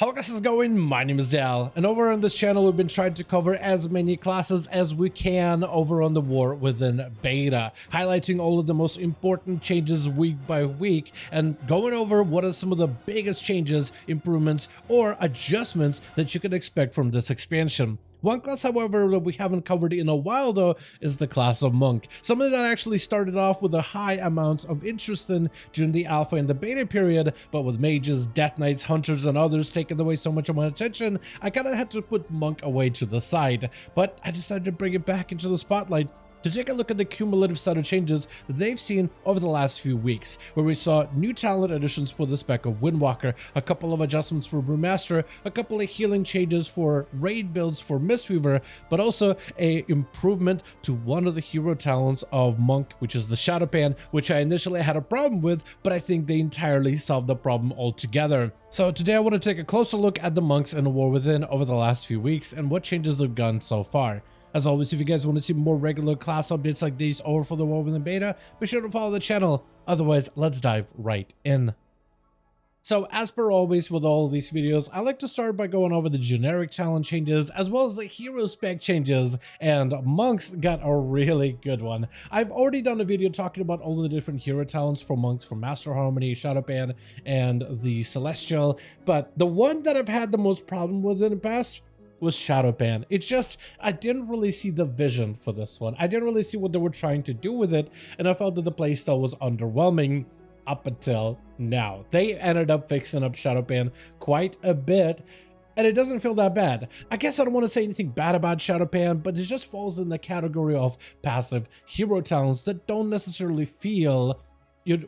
How guys is going? My name is Al, and over on this channel we've been trying to cover as many classes as we can over on the War Within beta, highlighting all of the most important changes week by week and going over what are some of the biggest changes, improvements, or adjustments that you can expect from this expansion. One class, however, that we haven't covered in a while though is the class of Monk, something that actually started off with a high amount of interest in during the alpha and the beta period, but with mages, death knights, hunters, and others taking away so much of my attention, I kinda had to put Monk away to the side, but I decided to bring it back into the spotlight to take a look at the cumulative set of changes that they've seen over the last few weeks, where we saw new talent additions for the spec of Windwalker, a couple of adjustments for Brewmaster, a couple of healing changes for raid builds for Mistweaver, but also a improvement to one of the hero talents of Monk, which is the Shadowpan, which I initially had a problem with, but I think they entirely solved the problem altogether. So today I want to take a closer look at the monks in War Within over the last few weeks and what changes they've done so far. As always, if you guys want to see more regular class updates like these over for the War Within beta, be sure to follow the channel. Otherwise, let's dive right in. So as per always with all of these videos, I like to start by going over the generic talent changes as well as the hero spec changes, and Monks got a really good one. I've already done a video talking about all the different hero talents for Monks, from Master Harmony, Shadowpan, and the Celestial, but the one that I've had the most problem with in the past was Shadowpan. It's just, I didn't really see the vision for this one. I didn't really see what they were trying to do with it, and I felt that the playstyle was underwhelming up until now. They ended up fixing up Shadowpan quite a bit, and it doesn't feel that bad. I guess I don't want to say anything bad about Shadowpan, but it just falls in the category of passive hero talents that don't necessarily feel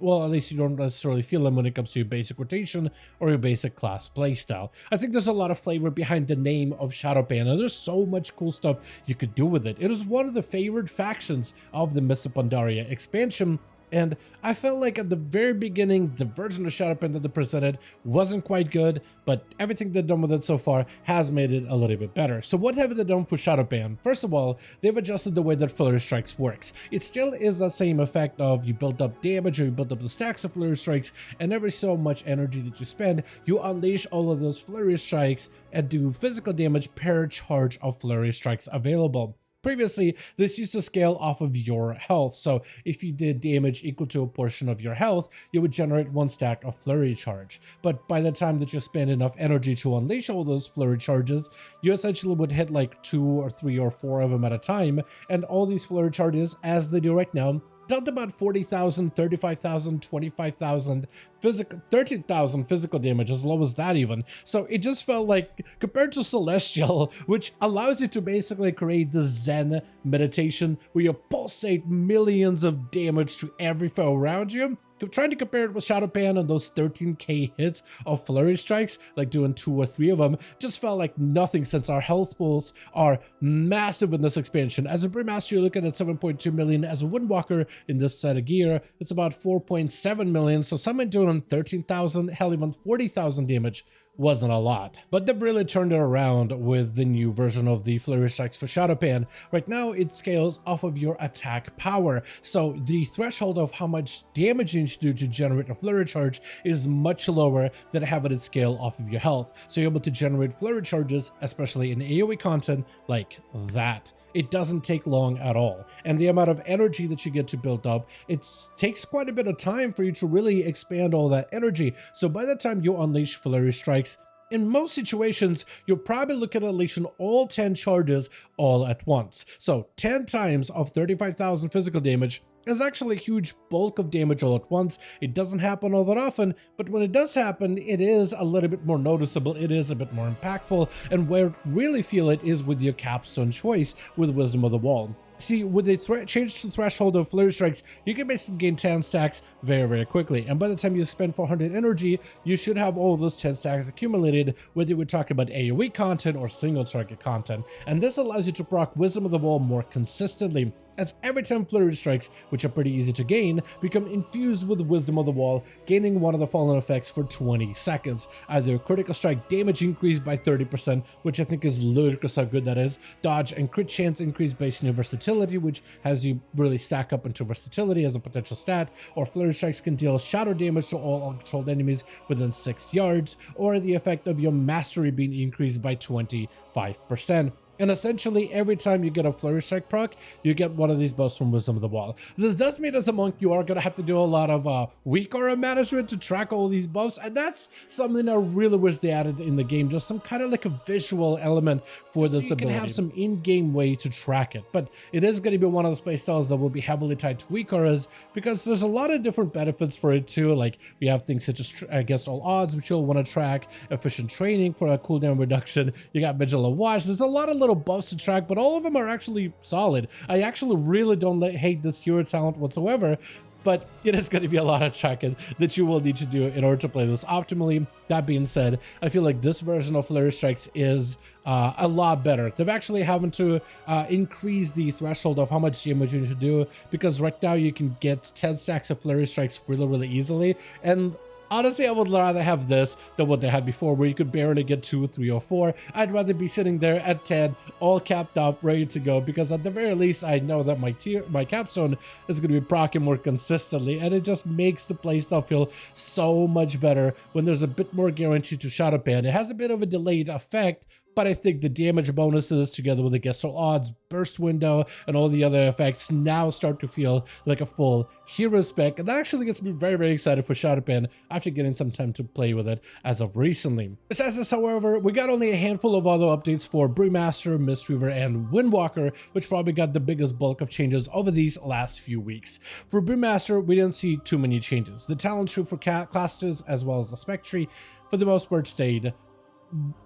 well, at least you don't necessarily feel them when it comes to your basic rotation or your basic class playstyle. I think there's a lot of flavor behind the name of Shadowpan, and there's so much cool stuff you could do with it. It is one of the favored factions of the Mists of Pandaria expansion, and I felt like at the very beginning, the version of Shadowpan that they presented wasn't quite good, but everything they've done with it so far has made it a little bit better. So what have they done for Shadowpan? First of all, they've adjusted the way that Flurry Strikes works. It still is the same effect of you build up damage or you build up the stacks of Flurry Strikes, and every so much energy that you spend, you unleash all of those Flurry Strikes and do physical damage per charge of Flurry Strikes available. Previously, this used to scale off of your health, so if you did damage equal to a portion of your health, you would generate one stack of flurry charge. But by the time that you spend enough energy to unleash all those flurry charges, you essentially would hit like 2 or 3 or 4 of them at a time, and all these flurry charges, as they do right now, dealt about 40,000, 35,000, 25,000 physical, 13,000 physical damage, as low as that even. So it just felt like, compared to Celestial, which allows you to basically create the Zen meditation where you pulsate millions of damage to every foe around you, trying to compare it with Shadowpan and those 13k hits of Flurry Strikes, like doing 2 or 3 of them, just felt like nothing since our health pools are massive in this expansion. As a Brewmaster, you're looking at 7.2 million. As a Windwalker in this set of gear, it's about 4.7 million. So someone doing 13,000, hell, even 40,000 damage wasn't a lot. But they've really turned it around with the new version of the Flurry Strikes for Shadowpan. Right now, it scales off of your attack power. So the threshold of how much damage you need to do to generate a flurry charge is much lower than having it scale off of your health. So you're able to generate flurry charges, especially in AoE content, like that. It doesn't take long at all, and the amount of energy that you get to build up, it takes quite a bit of time for you to really expand all that energy. So by the time you unleash Flurry Strikes, in most situations, you're probably looking at unleashing all 10 charges all at once. So 10 times of 35,000 physical damage is actually a huge bulk of damage all at once. It doesn't happen all that often, but when it does happen, it is a little bit more noticeable, it is a bit more impactful, and where you really feel it is with your capstone choice with Wisdom of the Wall. See, with the change to threshold of Flurry Strikes, you can basically gain 10 stacks very, very quickly, and by the time you spend 400 energy, you should have all of those 10 stacks accumulated, whether we're talking about AoE content or single target content, and this allows you to proc Wisdom of the Wall more consistently. as every time flurry strikes, which are pretty easy to gain, become infused with Wisdom of the Wall, gaining one of the fallen effects for 20 seconds. Either critical strike damage increased by 30%, which I think is ludicrous how good that is, dodge and crit chance increased based on your versatility, which has you really stack up into versatility as a potential stat, or flurry strikes can deal shadow damage to all uncontrolled enemies within 6 yards, or the effect of your mastery being increased by 25%. And essentially, every time you get a flurry strike proc, you get one of these buffs from Wisdom of the Wall. This does mean as a monk, you are going to have to do a lot of weak aura management to track all these buffs. And that's something I really wish they added in the game. Just some kind of like a visual element for this ability. You can have some in-game way to track it. But it is going to be one of the playstyles that will be heavily tied to weak auras, because there's a lot of different benefits for it too. Like we have things such as against all odds, which you'll want to track, efficient training for a cooldown reduction. You got Vigilant Watch. There's a lot of little buffs to track, but all of them are actually solid. I actually really don't hate this hero talent whatsoever, but it is going to be a lot of tracking that you will need to do in order to play this optimally. That being said, I feel like this version of flurry strikes is a lot better. They've actually having to increase the threshold of how much damage you need to do, because right now you can get 10 stacks of flurry strikes really easily, and honestly, I would rather have this than what they had before, where you could barely get 2, 3, or 4. I'd rather be sitting there at 10, all capped up, ready to go, because at the very least, I know that my capstone is going to be proccing more consistently, and it just makes the playstyle feel so much better when there's a bit more guarantee to shadow ban. It has a bit of a delayed effect, but I think the damage bonuses together with the against all odds, burst window, and all the other effects now start to feel like a full hero spec, and that actually gets me very excited for Shadow Ban after getting some time to play with it as of recently. Besides this, however, we got only a handful of other updates for Brewmaster, Mistweaver, and Windwalker, which probably got the biggest bulk of changes over these last few weeks. For Brewmaster, we didn't see too many changes. The talent tree for classes as well as the spec tree, for the most part, stayed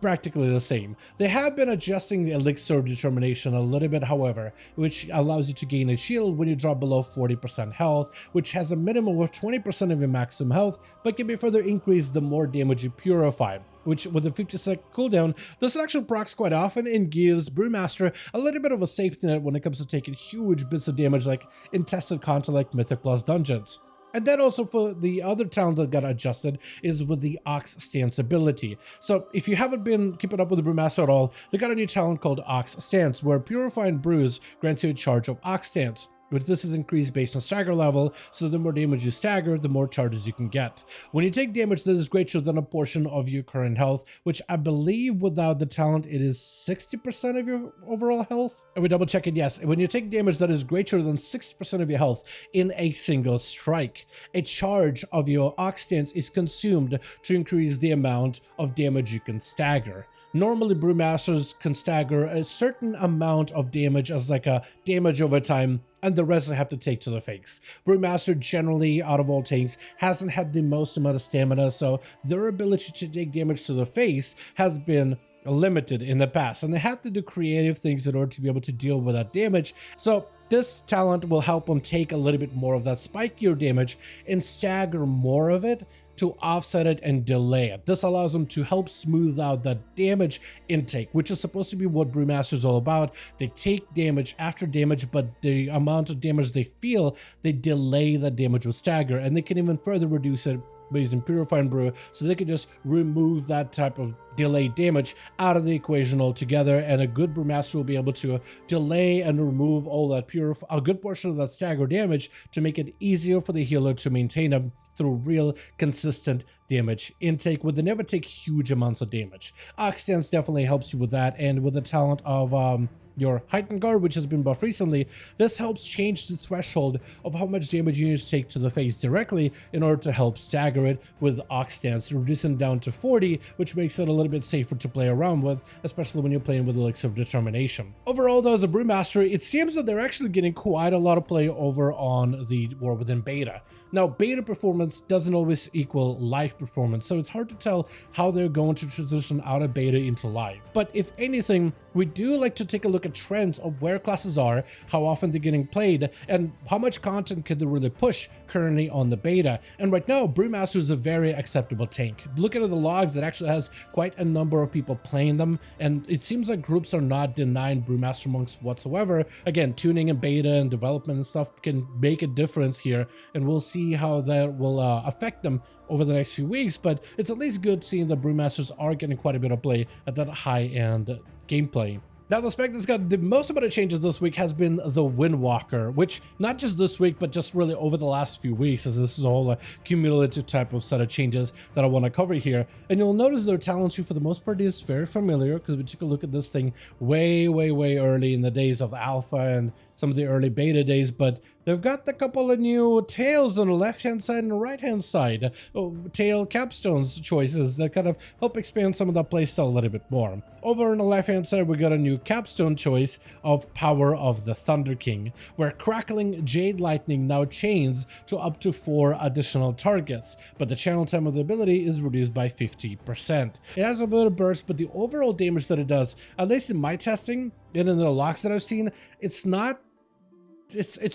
practically the same. They have been adjusting the elixir of determination a little bit, however, which allows you to gain a shield when you drop below 40% health, which has a minimum of 20% of your maximum health, but can be further increased the more damage you purify, which with a 50-second cooldown, this actually procs quite often and gives Brewmaster a little bit of a safety net when it comes to taking huge bits of damage like in tested content like Mythic Plus dungeons. And then also for the other talent that got adjusted is with the Ox Stance ability. So if you haven't been keeping up with the Brewmaster at all, they got a new talent called Ox Stance, where Purifying Brews grants you a charge of Ox Stance. But this is increased based on stagger level, so the more damage you stagger, the more charges you can get. When you take damage that is greater than a portion of your current health, which I believe without the talent it is 60% of your overall health. And we double check it, yes. When you take damage that is greater than 60% of your health in a single strike, a charge of your Ox Stance is consumed to increase the amount of damage you can stagger. Normally, Brewmasters can stagger a certain amount of damage as like a damage over time, and the rest they have to take to the face. Brewmaster generally, out of all tanks, hasn't had the most amount of stamina, so their ability to take damage to the face has been limited in the past, and they have to do creative things in order to be able to deal with that damage. So this talent will help them take a little bit more of that spikier damage and stagger more of it to offset it and delay it. This allows them to help smooth out that damage intake, which is supposed to be what Brewmaster is all about. They take damage after damage, but the amount of damage they feel, they delay the damage with stagger, and they can even further reduce it by using Purifying Brew, so they can just remove that type of delayed damage out of the equation altogether, and a good Brewmaster will be able to delay and remove all that a good portion of that stagger damage to make it easier for the healer to maintain them through real consistent damage intake, where they never take huge amounts of damage. Ox Stance definitely helps you with that, and with the talent of your Heightened Guard, which has been buffed recently, this helps change the threshold of how much damage you need to take to the face directly in order to help stagger it with Ox Stance, reducing it down to 40, which makes it a little bit safer to play around with, especially when you're playing with Elixir of Determination. Overall, though, as a Brewmaster, it seems that they're actually getting quite a lot of play over on the War Within beta. Now, beta performance doesn't always equal live performance, so it's hard to tell how they're going to transition out of beta into live. But if anything, we do like to take a look at trends of where classes are, how often they're getting played, and how much content could they really push currently on the beta. And right now, Brewmaster is a very acceptable tank. Looking at the logs, it actually has quite a number of people playing them, and it seems like groups are not denying Brewmaster monks whatsoever. Again, tuning and beta and development and stuff can make a difference here, and we'll see how that will affect them over the next few weeks, but it's at least good seeing the Brewmasters are getting quite a bit of play at that high-end gameplay. Now, the spec that's got the most amount of changes this week has been the Windwalker, which not just this week, but just really over the last few weeks, as this is a whole cumulative type of set of changes that I want to cover here. And you'll notice their talent tree for the most part is very familiar, because we took a look at this thing way early in the days of alpha and some of the early beta days, but they've got a couple of new tails on the left-hand side and the right-hand side, tail capstones choices that kind of help expand some of that playstyle a little bit more. Over on the left-hand side, we got a new capstone choice of Power of the Thunder King, where crackling Jade Lightning now chains to up to 4 additional targets, but the channel time of the ability is reduced by 50%. It has a bit of burst, but the overall damage that it does, at least in my testing and in the locks that I've seen, it's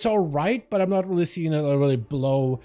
all right, but I'm not really seeing it really blow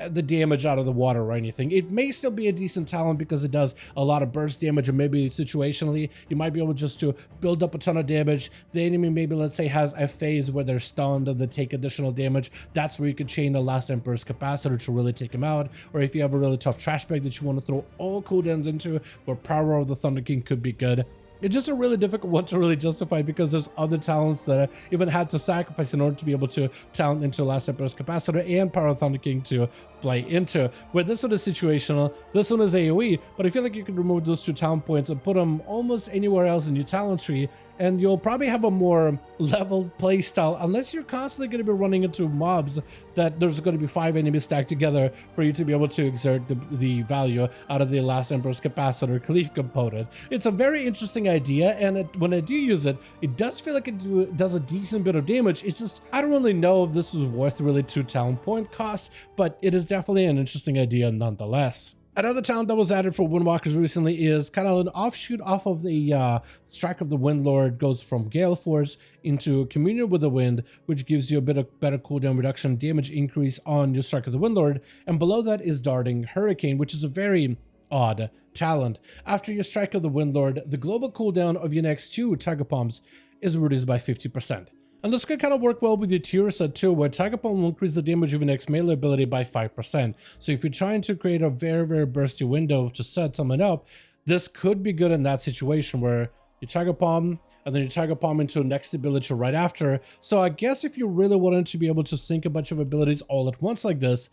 the damage out of the water or anything. It may still be a decent talent because it does a lot of burst damage, and maybe situationally you might be able just to build up a ton of damage. The enemy maybe, let's say, has a phase where they're stunned and they take additional damage. That's where you could chain the Last Emperor's Capacitor to really take him out. Or if you have a really tough trash bag that you want to throw all cooldowns into, where Power of the Thunder King could be good. It's just a really difficult one to really justify because there's other talents that I even had to sacrifice in order to be able to talent into Last Emperor's Capacitor and Power of the Thunder King to play into. Where this one is situational, this one is AoE, but I feel like you can remove those 2 talent points and put them almost anywhere else in your talent tree, and you'll probably have a more leveled play style, unless you're constantly going to be running into mobs that there's going to be 5 enemies stacked together for you to be able to exert the value out of the Last Emperor's Capacitor Cleave component. It's a very interesting idea, and when I do use it, it does feel like it does a decent bit of damage. It's just, I don't really know if this was worth really 2 talent point costs, but it is definitely an interesting idea nonetheless. Another talent that was added for Windwalkers recently is kind of an offshoot off of the Strike of the Windlord, goes from Gale Force into Communion with the Wind, which gives you a bit of better cooldown reduction, damage increase on your Strike of the Windlord, and below that is Darting Hurricane, which is a very odd talent. After your Strike of the Windlord, the global cooldown of your next 2 Tiger Palms is reduced by 50%. And this could kind of work well with your tier set too, where Tiger Palm will increase the damage of your next melee ability by 5%. So if you're trying to create a very bursty window to set someone up, this could be good in that situation where you Tiger Palm and then you Tiger Palm into next ability right after. So I guess if you really wanted to be able to sync a bunch of abilities all at once like this,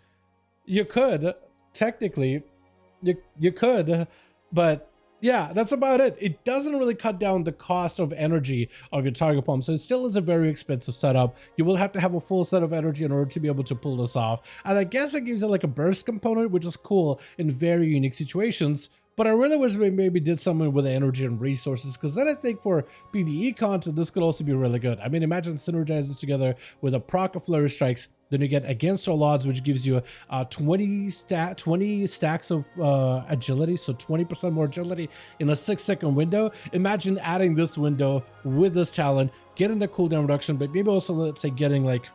you could, technically, you could, but yeah, that's about it. It doesn't really cut down the cost of energy of your Tiger Palm, so it still is a very expensive setup. You will have to have a full set of energy in order to be able to pull this off. And I guess it gives it like a burst component, which is cool in very unique situations. But I really wish we maybe did something with energy and resources, because then I think for PvE content, this could also be really good. I mean, imagine synergizing together with a proc of Flurry Strikes, then you get Against All Odds, which gives you 20 stacks of agility, so 20% more agility in a 6-second window. Imagine adding this window with this talent, getting the cooldown reduction, but maybe also, let's say, getting like,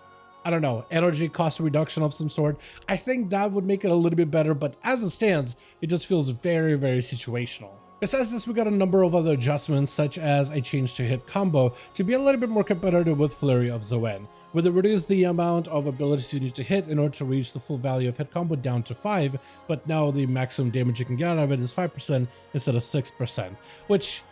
I don't know, energy cost reduction of some sort. I think that would make it a little bit better, but as it stands, it just feels very situational. Besides this, we got a number of other adjustments, such as a change to hit combo to be a little bit more competitive with Flurry of Zoen, where they reduce the amount of abilities you need to hit in order to reach the full value of hit combo down to 5, but now the maximum damage you can get out of it is 5% instead of 6%, which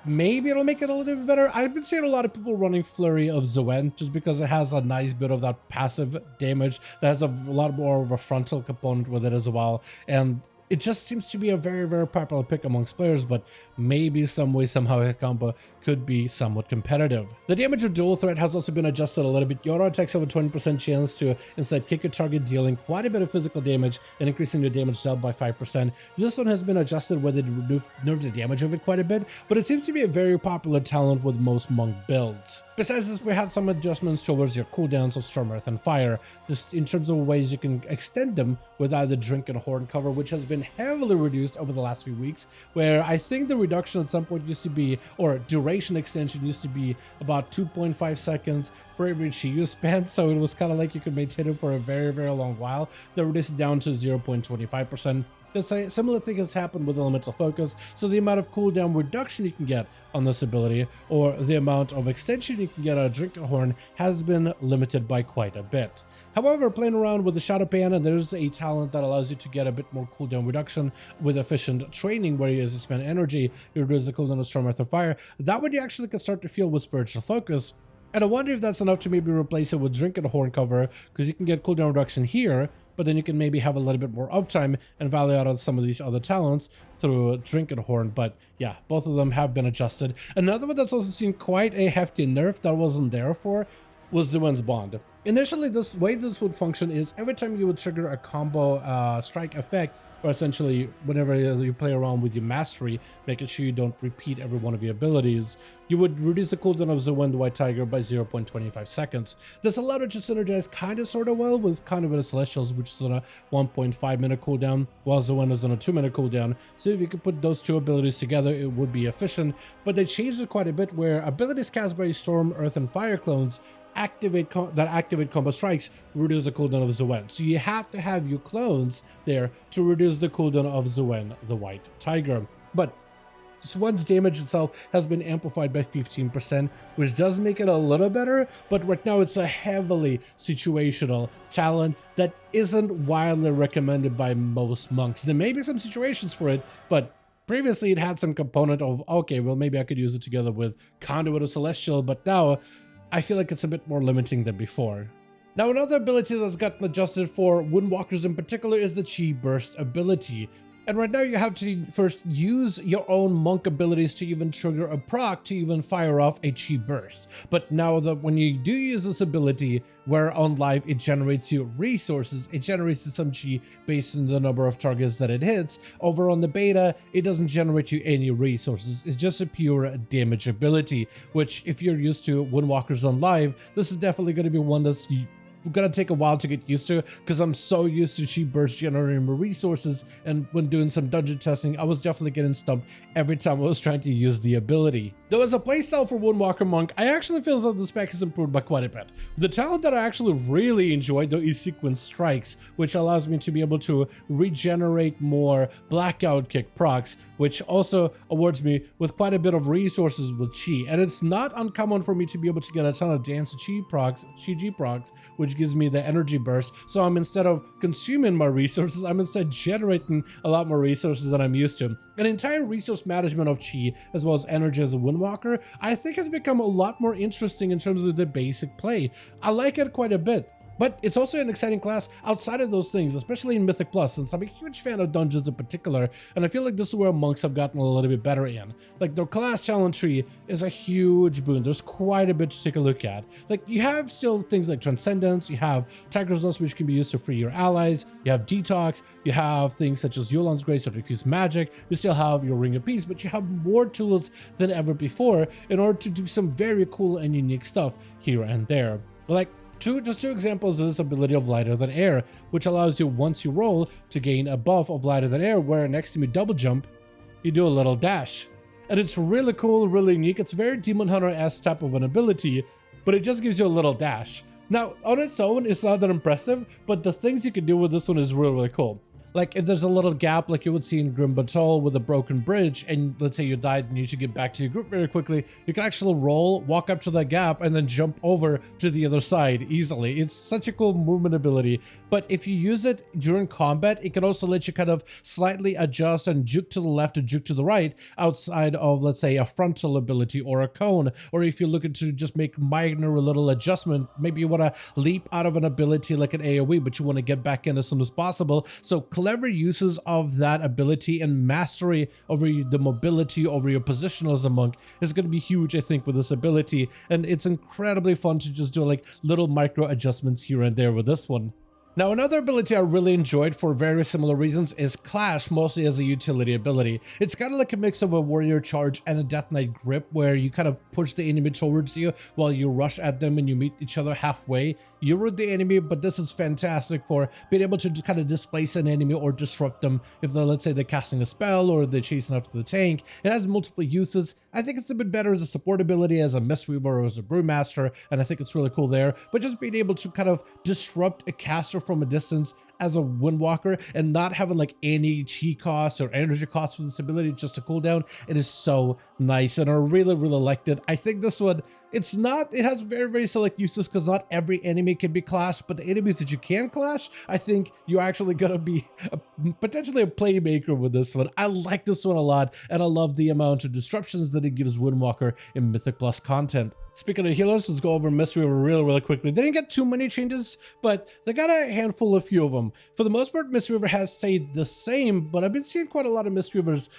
maybe it'll make it a little bit better. I've been seeing a lot of people running Flurry of Zoen just because it has a nice bit of that passive damage that has a lot more of a frontal component with it as well, and it just seems to be a very popular pick amongst players, but maybe some way, somehow, hit combo could be somewhat competitive. The damage of dual threat has also been adjusted a little bit. Your auto attacks have a 20% chance to instead kick your target, dealing quite a bit of physical damage and increasing your damage dealt by 5%. This one has been adjusted where they nerfed the damage of it quite a bit, but it seems to be a very popular talent with most monk builds. Besides this, we have some adjustments towards your cooldowns of Storm, Earth, and Fire, just in terms of ways you can extend them with either Drink and Horn cover, which has been heavily reduced over the last few weeks, where I think the reduction at some point used to be, or duration extension used to be about 2.5 seconds for every chi you spent, so it was kind of like you could maintain it for a very, very long while. They reduced it down to 0.25%. The similar thing has happened with Elemental Focus, so the amount of cooldown reduction you can get on this ability, or the amount of extension you can get out of Drink and Horn, has been limited by quite a bit. However, playing around with the Shadow Pan, and there's a talent that allows you to get a bit more cooldown reduction with efficient training, where as you spend energy, you reduce the cooldown of Storm, Earth, and Fire. That one you actually can start to feel with Spiritual Focus. And I wonder if that's enough to maybe replace it with Drink and Horn cover, because you can get cooldown reduction here, but then you can maybe have a little bit more uptime and value out of some of these other talents through Drink and Horn. But yeah, both of them have been adjusted. Another one that's also seen quite a hefty nerf that wasn't there for was Zuen's Bond. Initially, this way this would function is every time you would trigger a combo strike effect, or essentially whenever you play around with your mastery, making sure you don't repeat every one of your abilities, you would reduce the cooldown of Zuen the White Tiger by 0.25 seconds. This allowed it to synergize kind of sort of well with Conduit of Celestials, which is on a 1.5 minute cooldown, while Zuen is on a 2 minute cooldown. So if you could put those two abilities together, it would be efficient, but they changed it quite a bit where abilities cast by Storm, Earth, and Fire clones activate combo strikes reduce the cooldown of Zuen. So you have to have your clones there to reduce the cooldown of Zuen the White Tiger. But Zuen's damage itself has been amplified by 15%, which does make it a little better, but right now it's a heavily situational talent that isn't widely recommended by most monks. There may be some situations for it, but previously it had some component of, okay, well maybe I could use it together with Conduit of Celestial, but now I feel like it's a bit more limiting than before. Now, another ability that's gotten adjusted for Windwalkers in particular is the Chi Burst ability. And right now you have to first use your own monk abilities to even trigger a proc to even fire off a Chi Burst. But now that when you do use this ability, where on live it generates you resources, it generates you some Chi based on the number of targets that it hits. Over on the beta, it doesn't generate you any resources. It's just a pure damage ability, which if you're used to Windwalkers on live, this is definitely going to be one that's gonna take a while to get used to, because I'm so used to Chi Burst generating more resources, and when doing some dungeon testing, I was definitely getting stumped every time I was trying to use the ability. Though as a playstyle for Windwalker Monk, I actually feel as though the spec has improved by quite a bit. The talent that I actually really enjoyed though is Sequence Strikes, which allows me to be able to regenerate more Blackout Kick procs, which also awards me with quite a bit of resources with Chi. And it's not uncommon for me to be able to get a ton of Dance Chi procs, Chi procs, which gives me the energy burst. So I'm, instead of consuming my resources, I'm instead generating a lot more resources than I'm used to. An entire resource management of Chi, as well as energy as a Windwalker, I think has become a lot more interesting in terms of the basic play. I like it quite a bit. But it's also an exciting class outside of those things, especially in Mythic Plus, since I'm a huge fan of dungeons in particular, and I feel like this is where monks have gotten a little bit better in. Like, their class talent tree is a huge boon. There's quite a bit to take a look at. Like, you have still things like Transcendence, you have Tiger's Lust, which can be used to free your allies, you have Detox, you have things such as Yolan's Grace to diffuse magic, you still have your Ring of Peace, but you have more tools than ever before in order to do some very cool and unique stuff here and there. Like, just two examples of this ability of Lighter Than Air, which allows you, once you roll, to gain a buff of Lighter Than Air, where next to me double jump, you do a little dash. And it's really cool, really unique. It's very Demon Hunter-esque type of an ability, but it just gives you a little dash. Now, on its own, it's not that impressive, but the things you can do with this one is really, really cool. Like, if there's a little gap like you would see in Grim Batol with a broken bridge, and let's say you died and you should get back to your group very quickly, you can actually roll, walk up to that gap, and then jump over to the other side easily. It's such a cool movement ability. But if you use it during combat, it can also let you kind of slightly adjust and juke to the left and juke to the right outside of, let's say, a frontal ability or a cone. Or if you're looking to just make minor little adjustment, maybe you want to leap out of an ability like an AoE, but you want to get back in as soon as possible. So clever uses of that ability and mastery over the mobility, over your position as a monk is going to be huge, I think, with this ability. And it's incredibly fun to just do like little micro adjustments here and there with this one. Now, another ability I really enjoyed for very similar reasons is Clash, mostly as a utility ability. It's kind of like a mix of a warrior charge and a death knight grip, where you kind of push the enemy towards you while you rush at them and you meet each other halfway. You root the enemy, but this is fantastic for being able to kind of displace an enemy or disrupt them if they're, let's say, they're casting a spell or they're chasing after the tank. It has multiple uses. I think it's a bit better as a support ability, as a Mistweaver or as a Brewmaster, and I think it's really cool there. But just being able to kind of disrupt a caster from a distance as a Windwalker and not having like any chi costs or energy costs for this ability, just a cooldown, it is so nice, and I really liked it. I think this one, it has very select uses because not every enemy can be clashed, but the enemies that you can clash, I think you're actually gonna be potentially a playmaker with this one. I like this one a lot, and I love the amount of disruptions that it gives Windwalker in Mythic Plus content. Speaking of healers, let's go over Mistweaver really quickly. They didn't get too many changes, but they got a handful, a few of them. For the most part, Mistweaver has stayed the same, but I've been seeing quite a lot of Mistweavers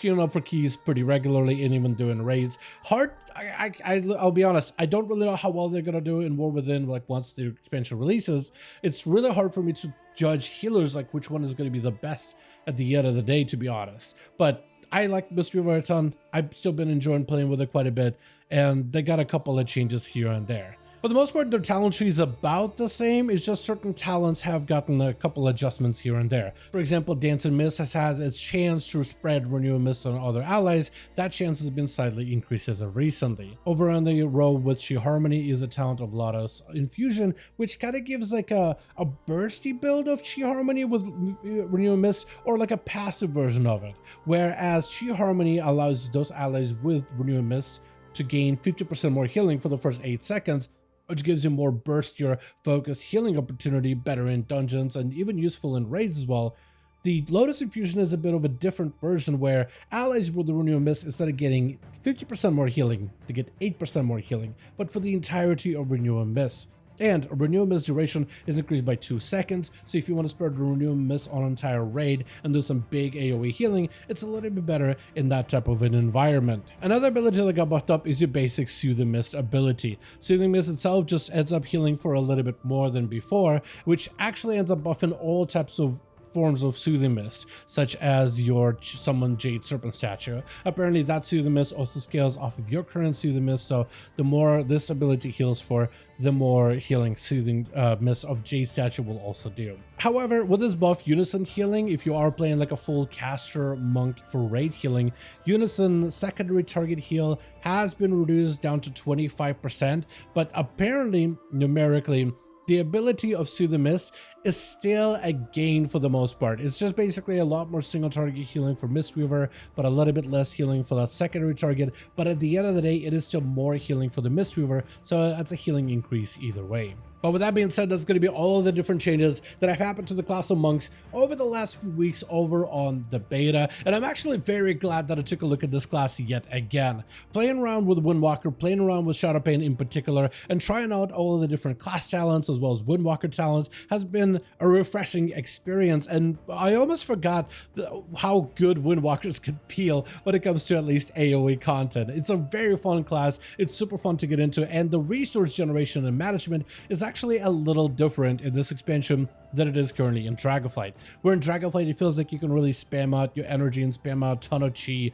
queuing up for keys pretty regularly and even doing raids. I'll be honest, I don't really know how well they're gonna do in War Within, like once the expansion releases. It's really hard for me to judge healers, like which one is gonna be the best at the end of the day, to be honest. But I like Mistweaver a ton. I've still been enjoying playing with it quite a bit, and they got a couple of changes here and there. For the most part, their talent tree is about the same. It's just certain talents have gotten a couple adjustments here and there. For example, Dance and Mist has had its chance to spread Renew and Mist on other allies. That chance has been slightly increased as of recently. Over on the row with Chi Harmony is a talent of Lotus Infusion, which kind of gives like a bursty build of Chi Harmony with Renew and Mist, or like a passive version of it. Whereas Chi Harmony allows those allies with Renew and Mist to gain 50% more healing for the first 8 seconds, which gives you more burstier focus healing opportunity, better in dungeons, and even useful in raids as well. The Lotus Infusion is a bit of a different version, where allies with the Renew and Mist, instead of getting 50% more healing, they get 8% more healing, but for the entirety of Renew and Mist. And Renew and Mist duration is increased by 2 seconds, so if you want to spread Renew and Mist on an entire raid and do some big AoE healing, it's a little bit better in that type of an environment. Another ability that got buffed up is your basic Soothing Mist ability. Soothing Mist itself just ends up healing for a little bit more than before, which actually ends up buffing all types of forms of Soothing Mist, such as your Summon Jade Serpent statue. Apparently that Soothing Mist also scales off of your current Soothing Mist, so the more this ability heals for, the more healing Soothing Mist of Jade statue will also do. However, with this buff, Unison healing, if you are playing like a full caster monk for raid healing, Unison secondary target heal has been reduced down to 25%, but apparently numerically the ability of Soothing Mist is still a gain for the most part. It's just basically a lot more single target healing for Mistweaver, but a little bit less healing for that secondary target. But at the end of the day, it is still more healing for the Mistweaver, so that's a healing increase either way. But with that being said, that's going to be all of the different changes that have happened to the class of monks over the last few weeks over on the beta. And I'm actually very glad that I took a look at this class yet again. Playing around with Windwalker, playing around with Shadowpain in particular, and trying out all of the different class talents as well as Windwalker talents has been a refreshing experience. And I almost forgot how good Windwalkers can feel when it comes to at least AoE content. It's a very fun class. It's super fun to get into, and the resource generation and management is actually a little different in this expansion than it is currently in Dragonflight. Where in Dragonflight, it feels like you can really spam out your energy and spam out a ton of chi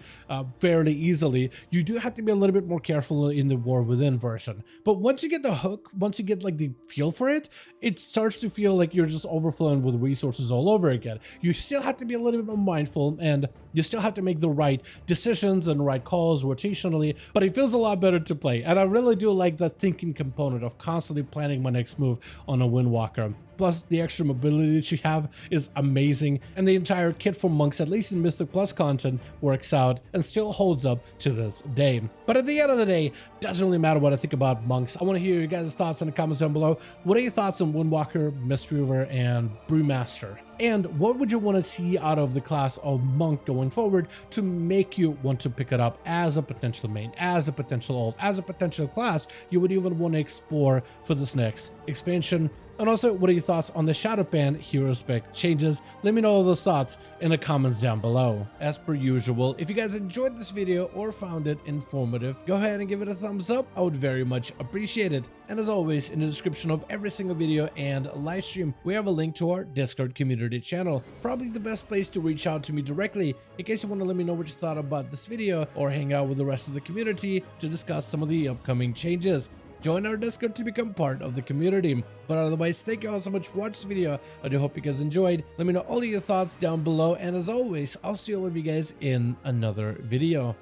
fairly easily. You do have to be a little bit more careful in the War Within version. But once you get the hook, once you get like the feel for it, it starts to feel like you're just overflowing with resources all over again. You still have to be a little bit more mindful, and you still have to make the right decisions and right calls rotationally, but it feels a lot better to play. And I really do like the thinking component of constantly planning my next move on a Windwalker. Plus, the extra mobility that you have is amazing, and the entire kit for monks, at least in Mythic Plus content, works out and still holds up to this day. But at the end of the day, doesn't really matter what I think about monks. I want to hear your guys' thoughts in the comments down below. What are your thoughts on Windwalker, Mistweaver, and Brewmaster? And what would you want to see out of the class of monk going forward to make you want to pick it up as a potential main, as a potential ult, as a potential class you would even want to explore for this next expansion? And also, what are your thoughts on the Shadowpan hero spec changes? Let me know all those thoughts in the comments down below. As per usual, if you guys enjoyed this video or found it informative, go ahead and give it a thumbs up. I would very much appreciate it. And as always, in the description of every single video and live stream, we have a link to our Discord community channel. Probably the best place to reach out to me directly in case you want to let me know what you thought about this video or hang out with the rest of the community to discuss some of the upcoming changes. Join our Discord to become part of the community. But otherwise, thank you all so much for watching this video. I do hope you guys enjoyed. Let me know all of your thoughts down below. And as always, I'll see all of you guys in another video.